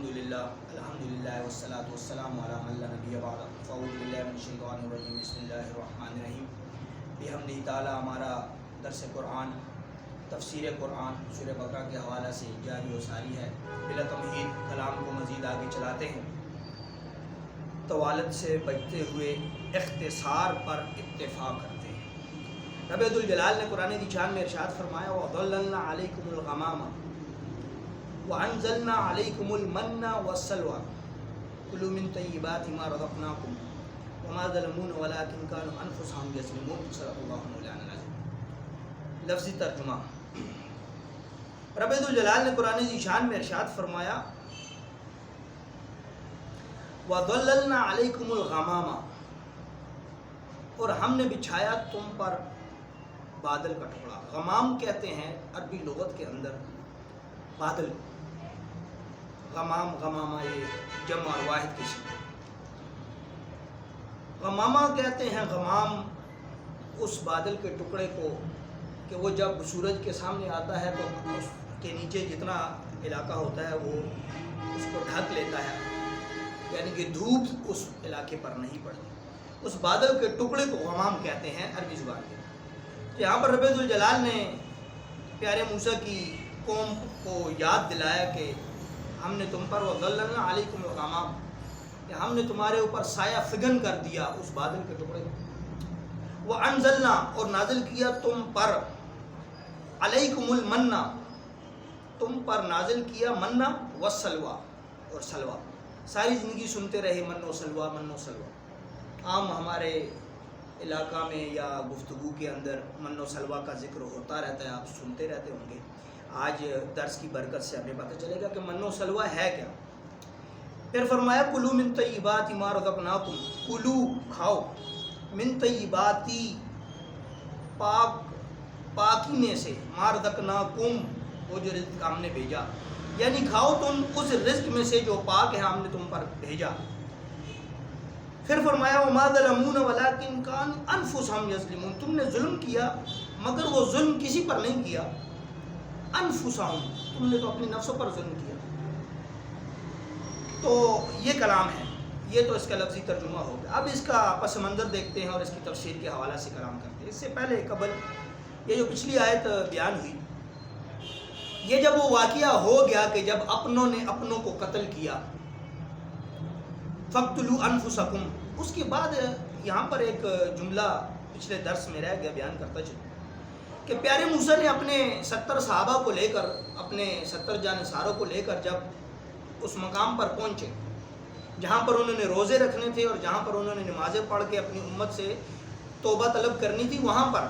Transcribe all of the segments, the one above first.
الحمدللہ والصلاة والسلام علی من لا نبی بعد فاعوذ باللہ من الشیطان الرجیم بسم اللہ الرحمن الرحیم بحمدہ تعالی ہمارا درس قرآن تفسیر قرآن سورہ بقرہ کے حوالہ سے جاری و ساری ہے۔ بلا تمہید کلام کو مزید آگے چلاتے ہیں، طوالت سے بچتے ہوئے اختصار پر اتفاق کرتے ہیں۔ رب ذوالجلال نے قرآن کی شان میں ارشاد فرمایا وَظَلَّلْنَا عَلَيْكُمُ الْغَمَامَ وَأَنزَلْنَا عَلَيْكُمُ الْمَنَّ وَالسَّلْوَىٰ كُلُوا مِن طَيِّبَاتِ مَا رَزَقْنَاكُمْ وَمَا ظَلَمُونَا وَلَٰكِن كَانُوا أَنفُسَهُمْ يَظْلِمُونَ صدق اللہ مولانا العظیم۔ لفظی ترجمہ، رب ذوالجلال نے قرآن کی شان میں ارشاد فرمایا وَظَلَّلْنَا عَلَيْكُمُ الْغَمَامَ، اور ہم نے بچھایا تم پر بادل کا ٹکڑا۔ غمام کہتے ہیں عربی لغت کے اندر بادل، غمام غمامہ یہ جمع اور واحد قسم۔ غمامہ کہتے ہیں غمام اس بادل کے ٹکڑے کو کہ وہ جب سورج کے سامنے آتا ہے تو اس کے نیچے جتنا علاقہ ہوتا ہے وہ اس کو ڈھک لیتا ہے، یعنی کہ دھوپ اس علاقے پر نہیں پڑتی۔ اس بادل کے ٹکڑے کو غمام کہتے ہیں عربی زبان کے۔ یہاں پر رب ذوالجلال نے پیارے موسیٰ کی قوم کو یاد دلایا کہ ہم نے تم پر وَظَلَّلْنَا عَلَيْكُمُ الْغَمَامَ، کہ ہم نے تمہارے اوپر سایہ فگن کر دیا اس بادل کے ٹکڑے کو۔ وَأَنزَلْنَا، اور نازل کیا تم پر، عَلَيْكُمُ الْمَنَّ، تم پر نازل کیا منّا وَالسَّلْوَىٰ، اور سلوہ۔ ساری زندگی سنتے رہے من و سلوہ من و سلوہ۔ عام ہمارے علاقہ میں یا گفتگو کے اندر من و سلوہ کا ذکر ہوتا رہتا ہے، آپ سنتے رہتے ہوں گے۔ آج درس کی برکت سے ہمیں پتہ چلے گا کہ من و سلوہ ہے کیا۔ پھر فرمایا کلوا من طیبات ما رزقناکم، کلو کھاؤ، من طیباتی پاکی میں سے، ما رزقناکم وہ جو رزق ہم نے بھیجا، یعنی کھاؤ تم اس رزق میں سے جو پاک ہے ہم نے تم پر بھیجا۔ پھر فرمایا وما ظلمون ولکن کانوا انفسہم یظلمون، تم نے ظلم کیا مگر وہ ظلم کسی پر نہیں کیا، انفسہم، تم نے تو اپنے نفسوں پر ظلم کیا۔ تو یہ کلام ہے، یہ تو اس کا لفظی ترجمہ ہو گیا۔ اب اس کا پس منظر دیکھتے ہیں اور اس کی تفسیر کے حوالہ سے کلام کرتے ہیں۔ اس سے پہلے قبل یہ جو پچھلی آیت بیان ہوئی، یہ جب وہ واقعہ ہو گیا کہ جب اپنوں نے اپنوں کو قتل کیا، فَاقْتُلُوا أَنفُسَكُمْ، اس کے بعد یہاں پر ایک جملہ پچھلے درس میں رہ گیا، بیان کرتا چلوں کہ پیارے موسیٰ نے اپنے 70 صحابہ کو لے کر، اپنے 70 جانصاروں کو لے کر جب اس مقام پر پہنچے جہاں پر انہوں نے روزے رکھنے تھے اور جہاں پر انہوں نے نمازیں پڑھ کے اپنی امت سے توبہ طلب کرنی تھی، وہاں پر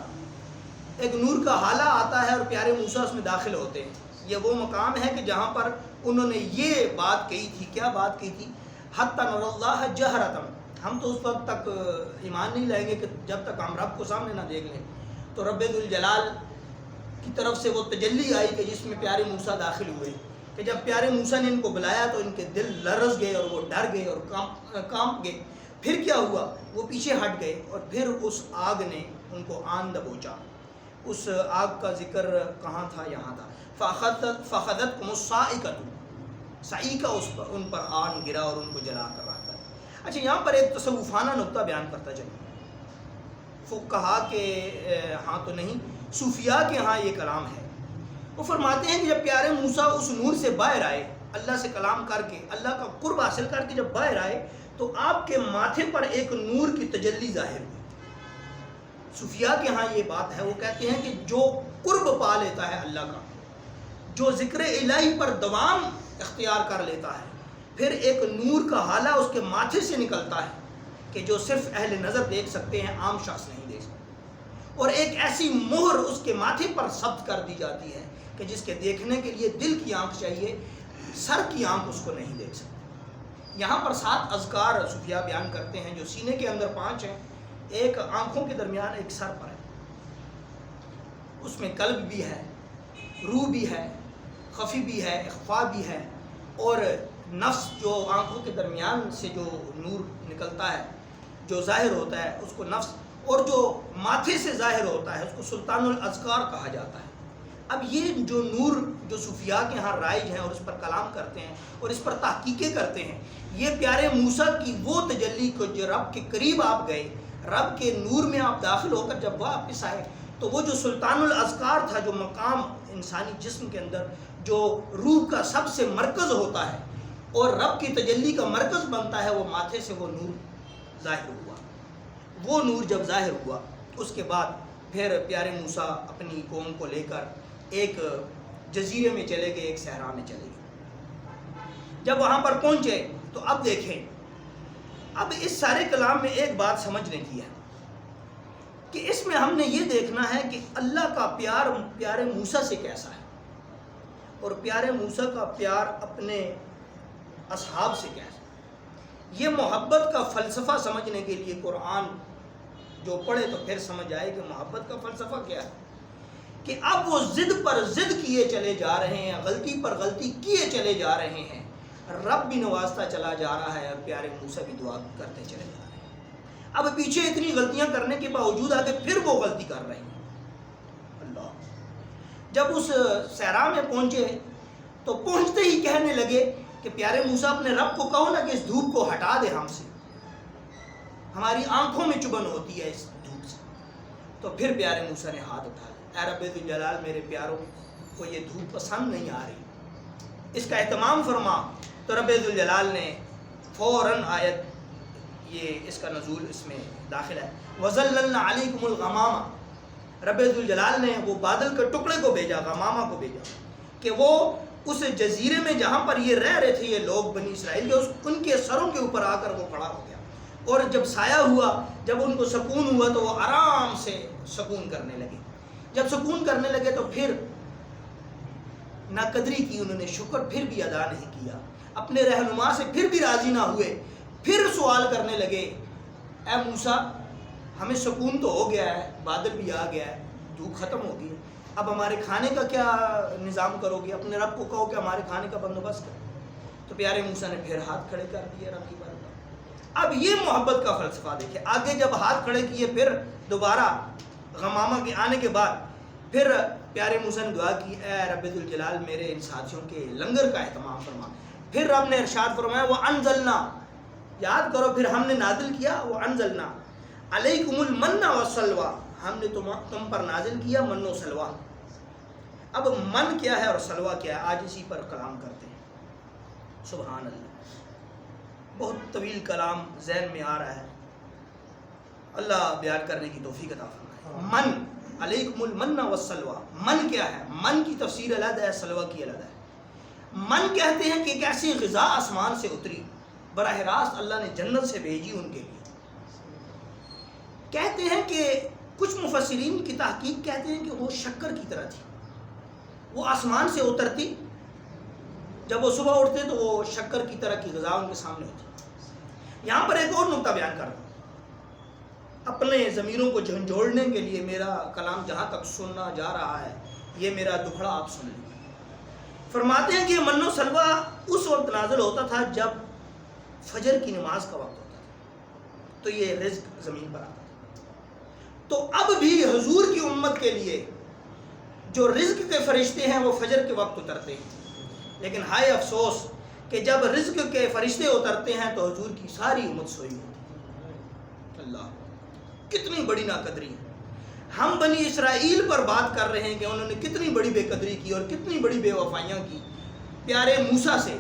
ایک نور کا حالہ آتا ہے اور پیارے موسیٰ اس میں داخل ہوتے ہیں۔ یہ وہ مقام ہے کہ جہاں پر انہوں نے یہ بات کہی تھی، کیا بات کہی تھی؟ حَتَّى نَرَى اللَّهَ جَهْرَةً، ہم تو اس وقت تک ایمان نہیں لائیں گے کہ جب تک ہم رب کو سامنے نہ دیکھ لیں۔ تو رب ذوالجلال کی طرف سے وہ تجلی آئی کہ جس میں پیارے موسیٰ داخل ہوئے، کہ جب پیارے موسیٰ نے ان کو بلایا تو ان کے دل لرز گئے اور وہ ڈر گئے اور کانپ گئے۔ پھر کیا ہوا؟ وہ پیچھے ہٹ گئے اور پھر اس آگ نے ان کو آن دبوچا۔ اس آگ کا ذکر کہاں تھا؟ یہاں تھا فَأَخَذَتْكُمُ الصَّاعِقَةُ، صاعقہ ان پر آن گرا اور ان کو جلا کر رہا تھا۔ اچھا، یہاں پر ایک تصوفانہ نقطہ بیان کرتا چلوں۔ فقہا کے ہاں تو نہیں، صوفیاء کے ہاں یہ کلام ہے۔ وہ فرماتے ہیں کہ جب پیارے موسیٰ اس نور سے باہر آئے، اللہ سے کلام کر کے، اللہ کا قرب حاصل کر کے جب باہر آئے تو آپ کے ماتھے پر ایک نور کی تجلی ظاہر ہوئی۔ صوفیاء کے ہاں یہ بات ہے، وہ کہتے ہیں کہ جو قرب پا لیتا ہے اللہ کا، جو ذکر الہی پر دوام اختیار کر لیتا ہے، پھر ایک نور کا حالہ اس کے ماتھے سے نکلتا ہے کہ جو صرف اہل نظر دیکھ سکتے ہیں، عام شخص نہیں دیکھ سکتے، اور ایک ایسی مہر اس کے ماتھے پر ثبت کر دی جاتی ہے کہ جس کے دیکھنے کے لیے دل کی آنکھ چاہیے، سر کی آنکھ اس کو نہیں دیکھ سکتی۔ یہاں پر 7 اذکار صوفیاء بیان کرتے ہیں، جو سینے کے اندر 5 ہیں، ایک آنکھوں کے درمیان، ایک سر پر ہے۔ اس میں قلب بھی ہے، روح بھی ہے، خفی بھی ہے، اخفا بھی ہے، اور نفس جو آنکھوں کے درمیان سے جو نور نکلتا ہے، جو ظاہر ہوتا ہے، اس کو نفس، اور جو ماتھے سے ظاہر ہوتا ہے اس کو سلطان الاذکار کہا جاتا ہے۔ اب یہ جو نور جو صوفیاء کے ہاں رائج ہیں اور اس پر کلام کرتے ہیں اور اس پر تحقیقیں کرتے ہیں، یہ پیارے موسیٰ کی وہ تجلی کو جو رب کے قریب آپ گئے، رب کے نور میں آپ داخل ہو کر جب واپس آئے تو وہ جو سلطان الاذکار تھا، جو مقام انسانی جسم کے اندر جو روح کا سب سے مرکز ہوتا ہے اور رب کی تجلی کا مرکز بنتا ہے، وہ ماتھے سے وہ نور ظاہر ہوا۔ وہ نور جب ظاہر ہوا اس کے بعد پھر پیارے موسیٰ اپنی قوم کو لے کر ایک جزیرے میں چلے گئے، ایک صحرا میں چلے گئے۔ جب وہاں پر پہنچے تو اب دیکھیں، اب اس سارے کلام میں ایک بات سمجھنے کی ہے کہ اس میں ہم نے یہ دیکھنا ہے کہ اللہ کا پیار پیارے موسیٰ سے کیسا ہے اور پیارے موسیٰ کا پیار اپنے اصحاب سے کیسا ہے۔ یہ محبت کا فلسفہ سمجھنے کے لیے قرآن جو پڑھے تو پھر سمجھ آئے کہ محبت کا فلسفہ کیا ہے، کہ اب وہ ضد پر ضد کیے چلے جا رہے ہیں، غلطی پر غلطی کیے چلے جا رہے ہیں، رب بھی نوازتا چلا جا رہا ہے اور پیارے موسیٰ بھی دعا کرتے چلے جا رہے ہیں۔ اب پیچھے اتنی غلطیاں کرنے کے باوجود آگے پھر وہ غلطی کر رہے ہیں۔ اللہ جب اس صحرا میں پہنچے تو پہنچتے ہی کہنے لگے کہ پیارے موسیٰ اپنے رب کو کہو نا کہ اس دھوپ کو ہٹا دے ہم سے، ہماری آنکھوں میں چبھن ہوتی ہے اس دھوپ سے۔ تو پھر پیارے موسیٰ نے ہاتھ اٹھا لیا، اے رب ذوالجلال میرے پیاروں کو یہ دھوپ پسند نہیں آ رہی، اس کا اہتمام فرما۔ تو رب ذوالجلال نے فوراً آیت یہ اس کا نزول اس میں داخل ہے، وَظَلَّلْنَا عَلَيْكُمُ الْغَمَامَ۔ رب ذوالجلال نے وہ بادل کے ٹکڑے کو بھیجا، غمامہ کو بھیجا، کہ وہ اس جزیرے میں جہاں پر یہ رہ رہے تھے یہ لوگ بنی اسرائیل کے، ان کے سروں کے اوپر آ کر وہ کھڑا ہو گیا، اور جب سایہ ہوا، جب ان کو سکون ہوا تو وہ آرام سے سکون کرنے لگے۔ جب سکون کرنے لگے تو پھر ناقدری کی انہوں نے، شکر پھر بھی ادا نہیں کیا، اپنے رہنما سے پھر بھی راضی نہ ہوئے، پھر سوال کرنے لگے، اے موسیٰ ہمیں سکون تو ہو گیا ہے، بادل بھی آ گیا ہے، دھوپ ختم ہو گئی ہے، اب ہمارے کھانے کا کیا نظام کرو گے؟ اپنے رب کو کہو کہ ہمارے کھانے کا بندوبست کرو۔ تو پیارے موسیٰ نے پھر ہاتھ کھڑے کر دیے رب کی بارگاہ۔ اب یہ محبت کا فلسفہ دیکھیں، آگے جب ہاتھ کھڑے کیے پھر دوبارہ غمامہ کے آنے کے بعد پھر پیارے موسیٰ نے دعا کی، اے رب ذوالجلال میرے ان ساتھیوں کے لنگر کا اہتمام فرما۔ پھر رب نے ارشاد فرمایا، وَأَنزَلْنَا، یاد کرو پھر ہم نے نازل کیا، وَأَنزَلْنَا عَلَيْكُمُ الْمَنَّ وَالسَّلْوَىٰ، ہم نے تم پر نازل کیا من و سلوہ۔ اب من کیا ہے اور سلوہ کیا ہے، آج اسی پر کلام کرتے ہیں۔ سبحان اللہ، بہت طویل کلام ذہن میں آ رہا ہے، اللہ بیان کرنے کی توفیق عطا فرمائے۔ من، علیکم المن والسلوى، من کیا ہے؟ من کی تفسیر علیحدہ ہے، سلوہ کی علیحدہ ہے۔ من کہتے ہیں کہ ایک ایسی غذا آسمان سے اتری، براہ راست اللہ نے جنت سے بھیجی ان کے لیے۔ کہتے ہیں کہ کچھ مفسرین کی تحقیق کہتے ہیں کہ وہ شکر کی طرح تھی، وہ آسمان سے اترتی، جب وہ صبح اٹھتے تو وہ شکر کی طرح کی غذا ان کے سامنے ہوتی۔ یہاں پر ایک اور نقطہ بیان کر دوں، اپنے ضمیروں کو جھنجھوڑنے کے لیے میرا کلام جہاں تک سننا جا رہا ہے یہ میرا دکھڑا آپ سن لیں۔ فرماتے ہیں کہ یہ من و سلوہ اس وقت نازل ہوتا تھا جب فجر کی نماز کا وقت ہوتا تھا، تو یہ رزق زمین پر آتا تھا۔ تو اب بھی حضور کی امت کے لیے جو رزق کے فرشتے ہیں وہ فجر کے وقت اترتے ہیں، لیکن ہائے افسوس کہ جب رزق کے فرشتے اترتے ہیں تو حضور کی ساری امت سوئی ہوتی ہے۔ اللہ، کتنی بڑی ناقدری ہے۔ ہم بنی اسرائیل پر بات کر رہے ہیں کہ انہوں نے کتنی بڑی بے قدری کی اور کتنی بڑی بے وفائیاں کی پیارے موسیٰ سے۔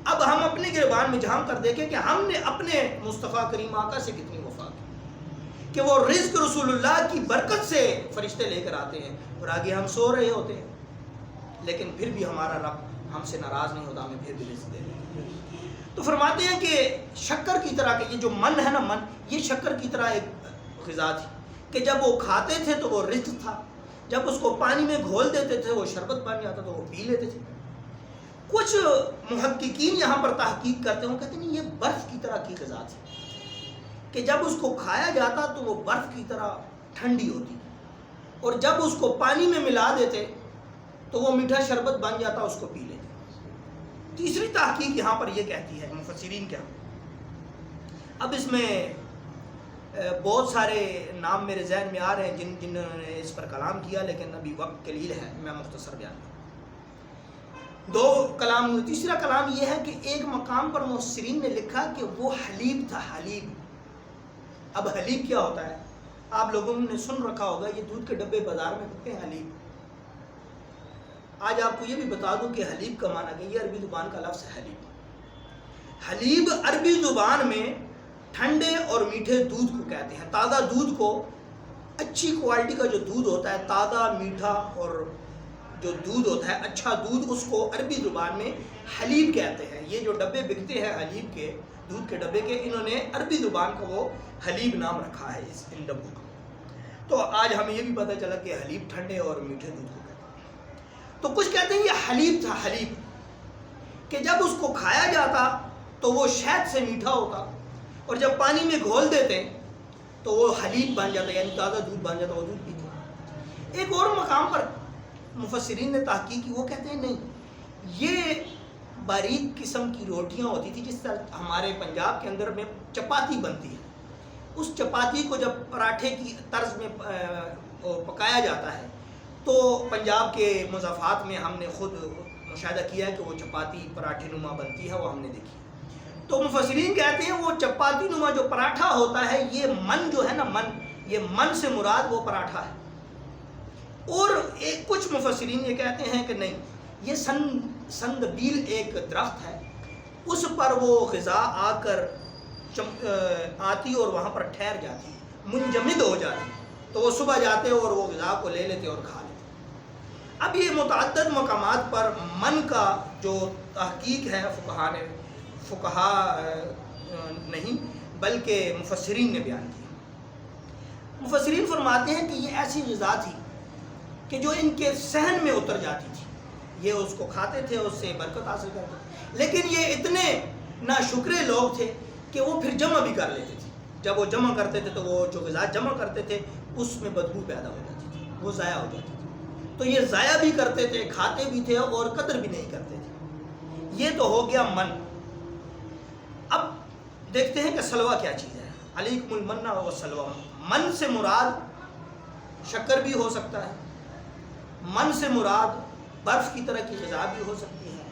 اب ہم اپنے گریبان میں جھانک کر دیکھیں کہ ہم نے اپنے مصطفیٰ کریم آقا سے کتنی وفا کی، کہ وہ رزق رسول اللہ کی برکت سے فرشتے لے کر آتے ہیں اور آگے ہم سو رہے ہوتے ہیں، لیکن پھر بھی ہمارا رب ہم سے ناراض نہیں ہوتا، ہمیں پھر بھی رزق دے دیتا ہے۔ تو فرماتے ہیں کہ شکر کی طرح، کہ یہ جو من ہے نا، من یہ شکر کی طرح ایک غذا تھی کہ جب وہ کھاتے تھے تو وہ رزق تھا، جب اس کو پانی میں گھول دیتے تھے وہ شربت بن جاتا تو وہ پی لیتے تھے۔ کچھ محققین یہاں پر تحقیق کرتے ہیں، کہتے ہیں یہ برف کی طرح کی غذا تھی کہ جب اس کو کھایا جاتا تو وہ برف کی طرح ٹھنڈی ہوتی، اور جب اس کو پانی میں ملا دیتے تو وہ میٹھا شربت بن جاتا، اس کو پی لیتے۔ تیسری تحقیق یہاں پر یہ کہتی ہے مفسرین کیا، اب اس میں بہت سارے نام میرے ذہن میں آ رہے ہیں جنہوں نے اس پر کلام کیا، لیکن ابھی وقت قلیل ہے، میں مختصر بیان کروں۔ دو کلام، تیسرا کلام یہ ہے کہ ایک مقام پر مفسرین نے لکھا کہ وہ حلیب تھا، حلیب۔ اب حلیب کیا ہوتا ہے؟ آپ لوگوں نے سن رکھا ہوگا، یہ دودھ کے ڈبے بازار میں بکتے ہیں حلیب۔ آج آپ کو یہ بھی بتا دوں کہ حلیب کا معنی کہ یہ عربی زبان کا لفظ ہے حلیب۔ حلیب عربی زبان میں ٹھنڈے اور میٹھے دودھ کو کہتے ہیں۔ تازہ دودھ کو، اچھی کوالٹی کا جو دودھ ہوتا ہے، تازہ میٹھا اور جو دودھ ہوتا ہے اچھا دودھ، اس کو عربی زبان میں حلیب کہتے ہیں۔ یہ جو ڈبے بکتے ہیں حلیب کے، دودھ کے ڈبے کے، انہوں نے عربی زبان کا وہ حلیب نام رکھا ہے ان ڈبوں کا۔ تو آج ہمیں یہ بھی پتہ چلا کہ حلیب ٹھنڈے اور میٹھے دودھ کو کہتے ہیں۔ تو کچھ کہتے ہیں یہ حلیب تھا، حلیب، کہ جب اس کو کھایا جاتا تو وہ شہد سے میٹھا ہوتا، اور جب پانی میں گھول دیتے تو وہ حلیب بن جاتا، یعنی تازہ دودھ بن جاتا، وہ دودھ پیتے۔ ایک اور مقام پر مفسرین نے تحقیق کی، وہ کہتے ہیں نہیں، یہ باریک قسم کی روٹیاں ہوتی تھی، جس طرح ہمارے پنجاب کے اندر میں چپاتی بنتی ہے، اس چپاتی کو جب پراٹھے کی طرز میں پکایا جاتا ہے تو پنجاب کے مضافات میں ہم نے خود مشاہدہ کیا ہے کہ وہ چپاتی پراٹھے نما بنتی ہے، وہ ہم نے دیکھی۔ تو مفسرین کہتے ہیں وہ چپاتی نما جو پراٹھا ہوتا ہے، یہ من جو ہے نا، من، یہ من سے مراد وہ پراٹھا ہے۔ اور کچھ مفسرین یہ کہتے ہیں کہ نہیں، یہ سندبیل ایک درخت ہے، اس پر وہ غذا آ کر آتی اور وہاں پر ٹھہر جاتی، منجمد ہو جاتی، تو وہ صبح جاتے اور وہ غذا کو لے لیتے اور کھا لیتے۔ اب یہ متعدد مقامات پر من کا جو تحقیق ہے فقہا نہیں بلکہ مفسرین نے بیان کیا۔ مفسرین فرماتے ہیں کہ یہ ایسی غذا تھی کہ جو ان کے صحن میں اتر جاتی تھی، یہ اس کو کھاتے تھے، اس سے برکت حاصل کرتے تھے، لیکن یہ اتنے ناشکرے لوگ تھے کہ وہ پھر جمع بھی کر لیتے تھے۔ جب وہ جمع کرتے تھے تو وہ جو غذا جمع کرتے تھے اس میں بدبو پیدا ہو جاتی تھی، وہ ضائع ہو جاتی تھی، تو یہ ضائع بھی کرتے تھے، کھاتے بھی تھے اور قدر بھی نہیں کرتے تھے۔ یہ تو ہو گیا من۔ اب دیکھتے ہیں کہ سلوہ کیا چیز ہے۔ علیکم المن والسلوہ، من سے مراد شکر بھی ہو سکتا ہے، من سے مراد برف کی طرح کی غذا بھی ہو سکتی ہے،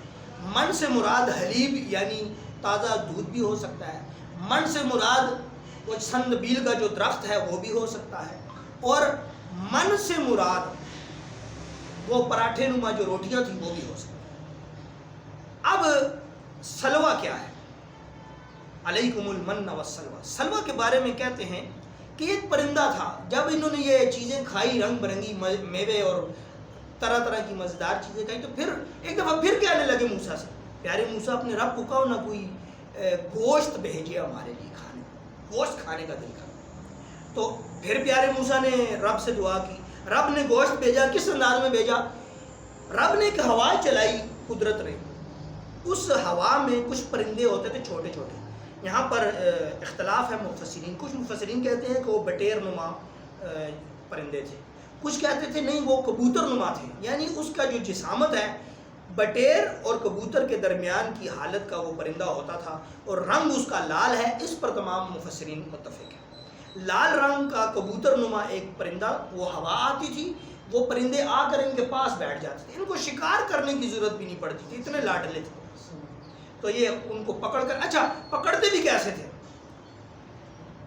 من سے مراد حلیب یعنی تازہ دودھ بھی ہو سکتا ہے، من سے مراد وہ سندبیل کا جو درخت ہے وہ بھی ہو سکتا ہے، اور من سے مراد وہ پراٹھے نما جو روٹیاں تھیں وہ بھی ہو سکتا ہے۔ اب سلوہ کیا ہے؟ علیکم المن والسلوہ، سلوہ کے بارے میں کہتے ہیں کہ ایک پرندہ تھا، جب انہوں نے یہ چیزیں کھائی، رنگ برنگی میوے اور طرح طرح کی مزیدار چیزیں کھائی، تو پھر ایک دفعہ پھر کہنے لگے موسیٰ سے، پیارے موسیٰ اپنے رب کو کہو نہ کوئی گوشت بھیجے ہمارے لیے کھانے، گوشت کھانے کا دل کر۔ تو پھر پیارے موسیٰ نے رب سے دعا کی، رب نے گوشت بھیجا۔ کس انداز میں بھیجا؟ رب نے ایک ہوا چلائی، قدرت نے، اس ہوا میں کچھ پرندے ہوتے تھے چھوٹے چھوٹے۔ یہاں پر اختلاف ہے مفسرین، کچھ مفسرین کہتے ہیں کہ وہ بٹیر نما پرندے تھے، کچھ کہتے تھے نہیں وہ کبوتر نما تھے، یعنی اس کا جو جسامت ہے بٹیر اور کبوتر کے درمیان کی حالت کا وہ پرندہ ہوتا تھا، اور رنگ اس کا لال ہے، اس پر تمام مفسرین متفق ہیں۔ لال رنگ کا کبوتر نما ایک پرندہ، وہ ہوا آتی تھی، وہ پرندے آ کر ان کے پاس بیٹھ جاتے تھے، ان کو شکار کرنے کی ضرورت بھی نہیں پڑتی تھی، اتنے لاڈلے تھے، تو یہ ان کو پکڑ کر، اچھا پکڑتے بھی کیسے تھے؟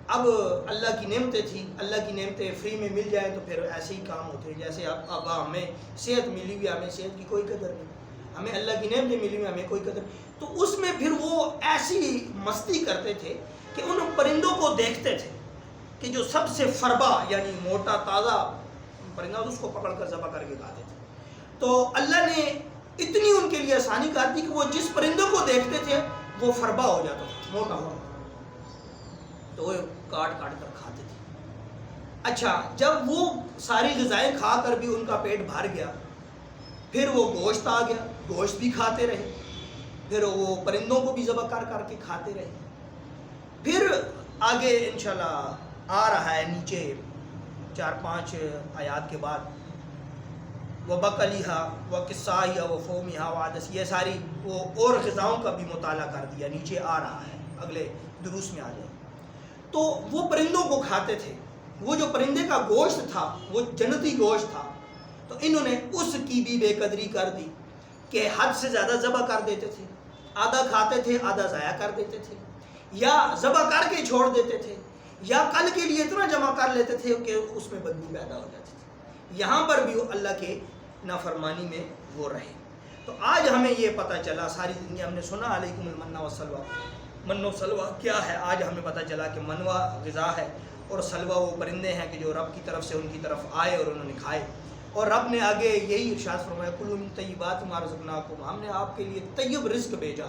اب اللہ کی نعمتیں تھیں، اللہ کی نعمتیں فری میں مل جائیں تو پھر ایسے ہی کام ہوتے ہیں، جیسے اب ہمیں صحت ملی ہوئی، ہمیں صحت کی کوئی قدر نہیں، ہمیں اللہ کی نعمتیں ملی ہوئی، ہمیں کوئی قدر، تو اس میں پھر وہ ایسی مستی کرتے تھے کہ ان پرندوں کو دیکھتے تھے کہ جو سب سے فربا یعنی موٹا تازہ پرندہ اس کو پکڑ کر ذبح کر کے کھاتے تھے۔ تو اللہ نے اتنی ان کے لیے آسانی کر دی کہ وہ جس پرندوں کو دیکھتے تھے وہ فربا ہو جاتا تھا، موٹا ہو، تو وہ کاٹ کاٹ کر کھاتے تھے۔ اچھا جب وہ ساری غذائیں کھا کر بھی ان کا پیٹ بھر گیا، پھر وہ گوشت آ گیا، گوشت بھی کھاتے رہے، پھر وہ پرندوں کو بھی ذبح کر کر کے کھاتے رہے۔ پھر آگے انشاءاللہ آ رہا ہے نیچے 4-5 آیات کے بعد، وَبَقَلِهَا وَقِصَّائِهَا وَفُومِهَا وَعَدَسِ، یہ ساری وہ اور غذاؤں کا بھی مطالعہ کر دیا، نیچے آ رہا ہے، اگلے دروس میں آ جائے۔ تو وہ پرندوں کو کھاتے تھے، وہ جو پرندے کا گوشت تھا وہ جنتی گوشت تھا، تو انہوں نے اس کی بھی بے قدری کر دی کہ حد سے زیادہ ذبح کر دیتے تھے، آدھا کھاتے تھے آدھا ضائع کر دیتے تھے، یا ذبح کر کے چھوڑ دیتے تھے، یا کل کے لیے اتنا جمع کر لیتے تھے کہ اس میں بدبو پیدا ہو جاتی تھی۔ یہاں پر بھی وہ اللہ کے نافرمانی میں وہ رہے۔ تو آج ہمیں یہ پتہ چلا، ساری زندگی ہم نے سنا علیکم المن والسلویٰ، من و سلوہ کیا ہے، آج ہمیں پتہ چلا کہ منوا غذا ہے اور سلوہ وہ پرندے ہیں کہ جو رب کی طرف سے ان کی طرف آئے اور انہوں نے کھائے، اور رب نے آگے یہی ارشاد فرمایا کلوا من طیبات ما رزقناکم، ہم نے آپ کے لیے طیب رزق بھیجا،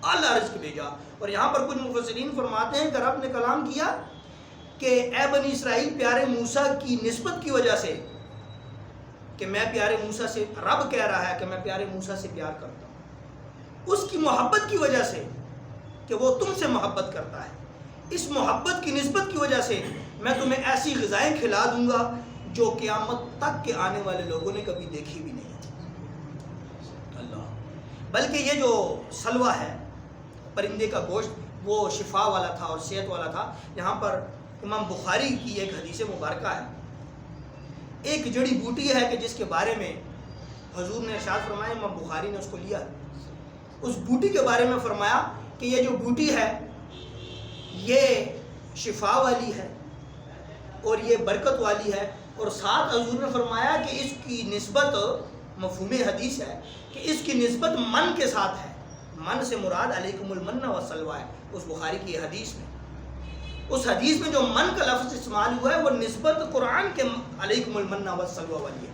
اعلیٰ رزق بھیجا۔ اور یہاں پر کچھ مفسرین فرماتے ہیں کہ رب نے کلام کیا کہ اے بنی اسرائیل پیارے موسیٰ کی نسبت کی وجہ سے، کہ میں پیارے موسیٰ سے، رب کہہ رہا ہے کہ میں پیارے موسیٰ سے پیار کرتا ہوں، اس کی محبت کی وجہ سے کہ وہ تم سے محبت کرتا ہے، اس محبت کی نسبت کی وجہ سے میں تمہیں ایسی غذائیں کھلا دوں گا جو قیامت تک کے آنے والے لوگوں نے کبھی دیکھی بھی نہیں۔ اللہ، بلکہ یہ جو سلوہ ہے پرندے کا گوشت وہ شفا والا تھا اور صحت والا تھا۔ یہاں پر امام بخاری کی ایک حدیث مبارکہ ہے، ایک جڑی بوٹی ہے کہ جس کے بارے میں حضور نے ارشاد فرمایا، امام بخاری نے اس کو لیا، اس بوٹی کے بارے میں فرمایا کہ یہ جو بوٹی ہے یہ شفا والی ہے اور یہ برکت والی ہے، اور ساتھ حضور نے فرمایا کہ اس کی نسبت، مفہوم حدیث ہے کہ اس کی نسبت من کے ساتھ ہے، من سے مراد علیکم المن والسلویٰ ہے۔ اس بخاری کی حدیث میں، اس حدیث میں جو من کا لفظ استعمال ہوا ہے وہ نسبت قرآن کے علیکم المن والسلویٰ والی ہے،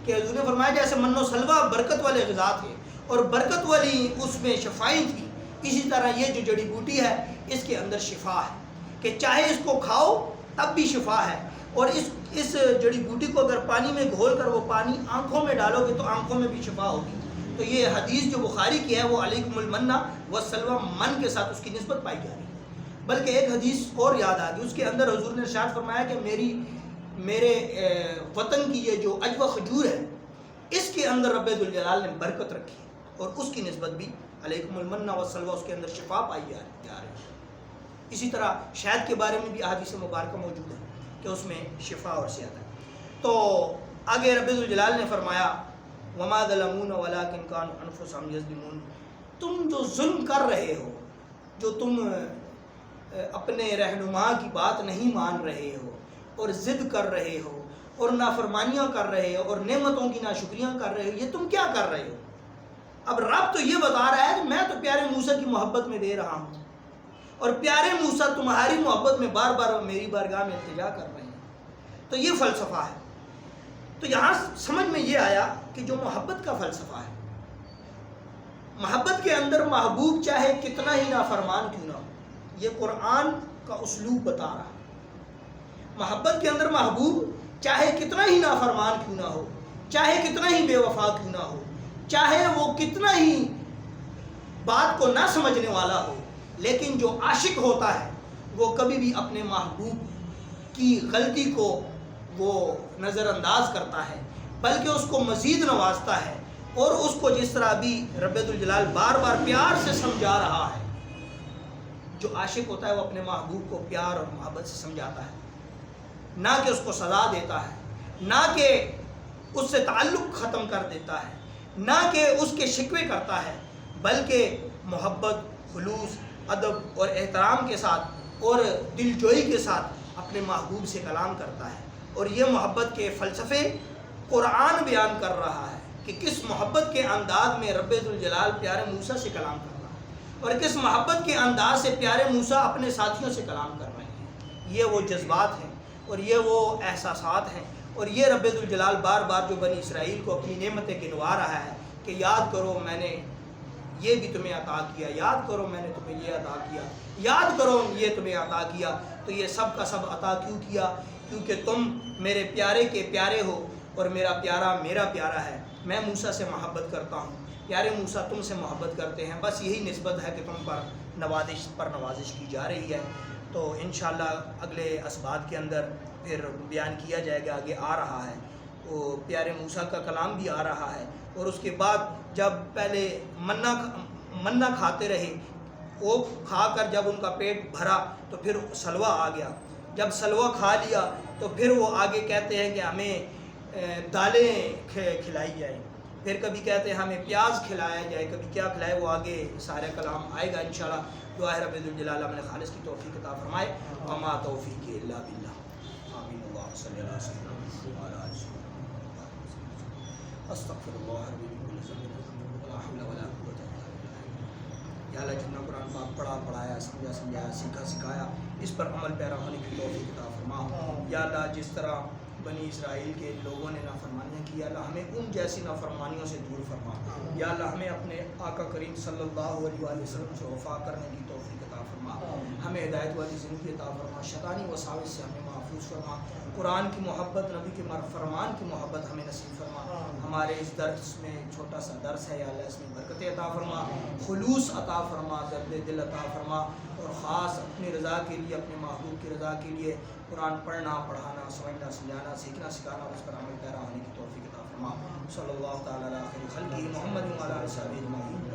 کہ حضور نے فرمایا جیسے من و سلوہ برکت والے غذا تھے اور برکت والی اس میں شفائیں تھی، اسی طرح یہ جو جڑی بوٹی ہے اس کے اندر شفا ہے، کہ چاہے اس کو کھاؤ تب بھی شفا ہے، اور اس جڑی بوٹی کو اگر پانی میں گھول کر وہ پانی آنکھوں میں ڈالو گے تو آنکھوں میں بھی شفا ہوگی۔ تو یہ حدیث جو بخاری کی ہے وہ علیکم المن والسلویٰ من کے ساتھ اس کی نسبت پائی جا رہی ہے۔ بلکہ ایک حدیث اور یاد آ گئی، اس کے اندر حضور نے ارشاد فرمایا کہ میرے وطن کی یہ جو عجوہ کھجور ہے اس کے اندر رب ذوالجلال نے برکت رکھی ہے، اور اس کی نسبت بھی علیکم المن والسلویٰ، اس کے اندر شفا پائی جا رہی ہے۔ اسی طرح شہد کے بارے میں بھی احادیث مبارکہ موجود ہے کہ اس میں شفا اور صحت ہے۔ تو آگے رب ذوالجلال نے فرمایا وما ظلمونا ولکن کانوا انفسہم یظلمون، تم جو ظلم کر رہے ہو، جو تم اپنے رہنما کی بات نہیں مان رہے ہو اور ضد کر رہے ہو اور نافرمانیاں کر رہے ہو اور نعمتوں کی ناشکریاں کر رہے ہو، یہ تم کیا کر رہے ہو؟ اب رب تو یہ بتا رہا ہے کہ میں تو پیارے موسیٰ کی محبت میں دے رہا ہوں، اور پیارے موسیٰ تمہاری محبت میں بار بار میری بارگاہ میں التجا کر رہے ہیں۔ تو یہ فلسفہ ہے۔ تو یہاں سمجھ میں یہ آیا کہ جو محبت کا فلسفہ ہے، محبت کے اندر محبوب چاہے کتنا ہی نافرمان کیوں نہ ہو، یہ قرآن کا اسلوب بتا رہا ہے۔ محبت کے اندر محبوب چاہے کتنا ہی نافرمان کیوں نہ ہو، چاہے کتنا ہی بے وفا کیوں نہ ہو، چاہے وہ کتنا ہی بات کو نہ سمجھنے والا ہو، لیکن جو عاشق ہوتا ہے وہ کبھی بھی اپنے محبوب کی غلطی کو وہ نظر انداز کرتا ہے، بلکہ اس کو مزید نوازتا ہے، اور اس کو جس طرح بھی رب ذوالجلال بار بار پیار سے سمجھا رہا ہے، جو عاشق ہوتا ہے وہ اپنے محبوب کو پیار اور محبت سے سمجھاتا ہے، نہ کہ اس کو سزا دیتا ہے، نہ کہ اس سے تعلق ختم کر دیتا ہے، نہ کہ اس کے شکوے کرتا ہے، بلکہ محبت، خلوص، ادب اور احترام کے ساتھ اور دل جوئی کے ساتھ اپنے محبوب سے کلام کرتا ہے۔ اور یہ محبت کے فلسفے قرآن بیان کر رہا ہے کہ کس محبت کے انداز میں رب ذوالجلال پیارے موسیٰ سے کلام کر رہا ہے، اور کس محبت کے انداز سے پیارے موسیٰ اپنے ساتھیوں سے کلام کر رہے ہیں۔ یہ وہ جذبات ہیں اور یہ وہ احساسات ہیں، اور یہ رب ذوالجلال بار بار جو بنی اسرائیل کو اپنی نعمتیں گنوا رہا ہے کہ یاد کرو میں نے یہ بھی تمہیں عطا کیا، یاد کرو میں نے تمہیں یہ عطا کیا، یاد کرو یہ تمہیں عطا کیا۔ تو یہ سب کا سب عطا کیوں کیا؟ کیونکہ تم میرے پیارے کے پیارے ہو اور میرا پیارا میرا پیارا ہے۔ میں موسیٰ سے محبت کرتا ہوں، پیارے موسیٰ تم سے محبت کرتے ہیں، بس یہی نسبت ہے کہ تم پر نوازش کی جا رہی ہے۔ تو انشاءاللہ اگلے اسبات کے اندر پھر بیان کیا جائے گا، آگے آ رہا ہے وہ پیارے موسیٰ کا کلام بھی آ رہا ہے، اور اس کے بعد جب پہلے منا کھاتے رہے وہ کھا کر جب ان کا پیٹ بھرا تو پھر سلوہ آ گیا. جب سلوہ کھا لیا تو پھر وہ آگے کہتے ہیں کہ ہمیں دالیں کھلائی جائیں, پھر کبھی کہتے ہیں ہمیں پیاز کھلایا جائے, کبھی کیا کھلائے, وہ آگے سارے کلام آئے گا انشاءاللہ. دعا ہے رب ذوالجلال ہمیں خالص کی توفیق عطا فرمائے. وما توفیق الا باللہ. آمین. اللہم صلی علی سیدنا محمد وعلی آلہ وصحبہ. استغفر اللہ ربی من کل ذنب ولا حول ولا قوۃ الا باللہ. یا اللہ جتنا قرآن پاک پڑھا پڑھایا, سمجھا سمجھایا, سیکھا سکھایا, اس پر عمل پیرا ہونے کی توفیق عطا فرما. یا اللہ جس طرح بنی اسرائیل کے لوگوں نے نافرمانیاں کی, یا اللہ ہمیں ان جیسی نافرمانیوں سے دور فرما. یا اللہ ہمیں اپنے آقا کریم صلی اللہ علیہ وآلہ وسلم سے وفا کرنے کی توفیق عطا فرما. ہمیں ہدایت والی زندگی عطا فرما. شیطانی وساوس سے ہمیں محفوظ فرما. قرآن کی محبت, نبی کے فرمان کی محبت ہمیں نصیب فرما. ہمارے اس درس میں چھوٹا سا درس ہے, یا اللہ اس میں برکت عطا فرما, خلوص عطا فرما, درد دل عطا فرما, اور خاص اپنی رضا کے لیے, اپنے محبوب کی رضا کے لیے قرآن پڑھنا, پڑھانا, سمجھنا, سمجھانا, سیکھنا, سکھانا, اس پر عمل پیرا ہونے کی توفیق عطا فرما. صلی اللہ تعالیٰ علیہ خیر خلقہ محمد وعلی آلہ وصحبہ اجمعین.